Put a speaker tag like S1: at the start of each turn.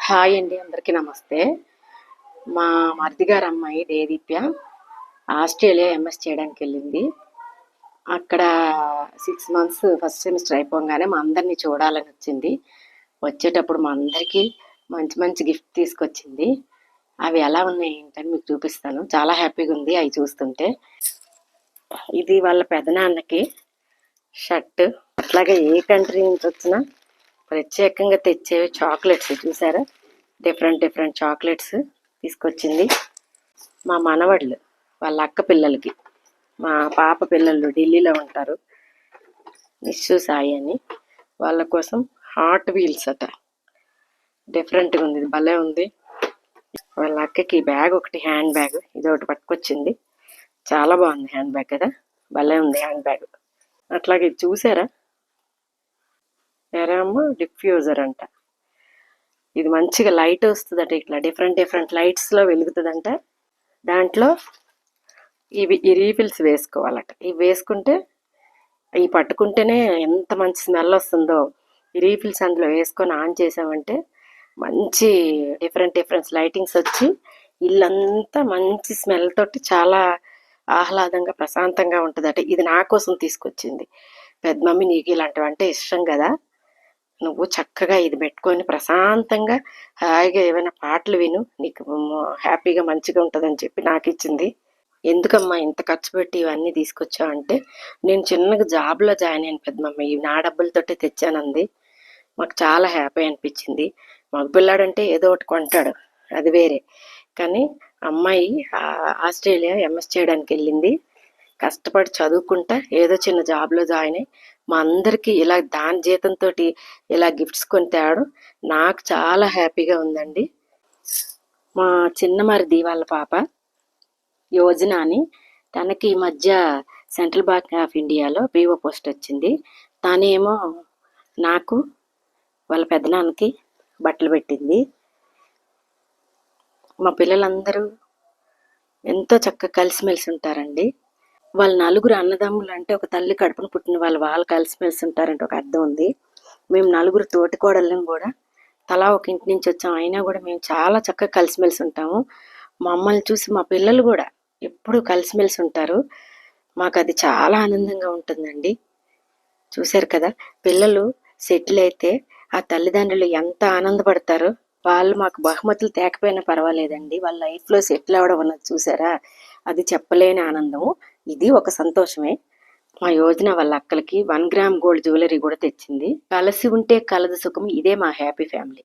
S1: Hi అండి, అందరికీ నమస్తే. మా మరిది గారు అమ్మాయి దేదీప్య ఆస్ట్రేలియా ఎంఎస్ చేయడానికి వెళ్ళింది. అక్కడ 6 మంత్స్ ఫస్ట్ సెమిస్టర్ అయిపోగానే మా అందరినీ చూడాలని వచ్చింది. వచ్చేటప్పుడు మా అందరికీ మంచి మంచి గిఫ్ట్ తీసుకొచ్చింది. అవి ఎలా ఉన్నాయి ఏంటని మీకు చూపిస్తాను. చాలా హ్యాపీగా ఉంది అవి చూస్తుంటే. ఇది వాళ్ళ పెదనాన్నకి షర్ట్. అట్లాగే ఏ కంట్రీ నుంచి వచ్చినా ప్రత్యేకంగా తెచ్చేవి చాక్లెట్స్ చూసారా, డిఫరెంట్ డిఫరెంట్ చాక్లెట్స్ తీసుకొచ్చింది. మా మనవళ్ళు వాళ్ళ అక్క పిల్లలకి, మా పాప పిల్లలు ఢిల్లీలో ఉంటారు, నిశ్చు సాయి అని, వాళ్ళ కోసం హాట్ వీల్స్ అట. డిఫరెంట్గా ఉంది, ఇది భలే ఉంది. వాళ్ళ అక్కకి బ్యాగ్ ఒకటి, హ్యాండ్ బ్యాగ్ ఇది ఒకటి పట్టుకొచ్చింది. చాలా బాగుంది హ్యాండ్ బ్యాగ్ కదా, భలే ఉంది హ్యాండ్ బ్యాగ్. అట్లాగే ఇది చూసారా, ఎరామో డిఫ్యూజర్ అంట. ఇది మంచిగా లైట్ వస్తుందట, ఇట్లా డిఫరెంట్ డిఫరెంట్ లైట్స్లో వెలుగుతుందంట. దాంట్లో ఈ రీఫిల్స్ వేసుకోవాలట. ఇవి వేసుకుంటే, ఇవి పట్టుకుంటేనే ఎంత మంచి స్మెల్ వస్తుందో. ఈ రీఫిల్స్ అందులో వేసుకొని ఆన్ చేసామంటే మంచి డిఫరెంట్ డిఫరెంట్ లైటింగ్స్ వచ్చి ఇల్లంతా మంచి స్మెల్ తోటి చాలా ఆహ్లాదంగా ప్రశాంతంగా ఉంటుందట. ఇది నా కోసం తీసుకొచ్చింది. పెద్ద మమ్మీ, నీకు ఇలాంటివంటే ఇష్టం కదా, నువ్వు చక్కగా ఇది పెట్టుకొని ప్రశాంతంగా హాయిగా ఏమైనా పాటలు విను, నీకు హ్యాపీగా మంచిగా ఉంటుందని చెప్పి నాకు ఇచ్చింది. ఎందుకమ్మా ఇంత ఖర్చు పెట్టి ఇవన్నీ తీసుకొచ్చావు అంటే, నేను చిన్నగా జాబ్లో జాయిన్ అయిన పెద్దమ్మ, ఇవి నా డబ్బులతోటే తెచ్చానంది. మాకు చాలా హ్యాపీ అనిపించింది. మగ పిల్లాడంటే ఏదో ఒకటి కొంటాడు, అది వేరే. కానీ అమ్మాయి ఆస్ట్రేలియా ఎంఎస్ చేయడానికి వెళ్ళింది. కష్టపడి చదువుకుంటా ఏదో చిన్న జాబ్లో జాయిన్ అయ్యి మా అందరికీ ఇలా దాని జీతంతో ఇలా గిఫ్ట్స్ కొని తేవడం నాకు చాలా హ్యాపీగా ఉందండి. మా చిన్న మరిది వాళ్ళ పాప యోజన అని, తనకి ఈ మధ్య సెంట్రల్ బ్యాంక్ ఆఫ్ ఇండియాలో పీఓ పోస్ట్ వచ్చింది. తనేమో నాకు వాళ్ళ పెద్దనాన్నకి బట్టలు పెట్టింది. మా పిల్లలందరూ ఎంతో చక్కగా కలిసిమెలిసి ఉంటారండి. వాళ్ళ నలుగురు అన్నదమ్ములు అంటే ఒక తల్లి కడుపున పుట్టిన వాళ్ళు కలిసిమెలిసి ఉంటారంటే ఒక అర్థం ఉంది. మేము నలుగురు తోటికోడళ్ళం కూడా తలా ఒక ఇంటి నుంచి వచ్చాం, అయినా కూడా మేము చాలా చక్కగా కలిసిమెలిసి ఉంటాము. మమ్మల్ని చూసి మా పిల్లలు కూడా ఎప్పుడూ కలిసిమెలిసి ఉంటారు. మాకు అది చాలా ఆనందంగా ఉంటుందండి. చూశారు కదా, పిల్లలు సెటిల్ అయితే ఆ తల్లిదండ్రులు ఎంత ఆనందపడతారో. వాళ్ళు మాకు బహుమతులు తేకపోయినా పర్వాలేదండి, వాళ్ళ లైఫ్లో సెటిల్ అవ్వడం అన్నది చూసారా, అది చెప్పలేని ఆనందము. ఇది ఒక సంతోషమే. మా యోజన వాళ్ళ అక్కలకి 1 గ్రామ్ గోల్డ్ జ్యువెలరీ కూడా తెచ్చింది. కలిసి ఉంటే కలదు సుఖం, ఇదే మా హ్యాపీ ఫ్యామిలీ.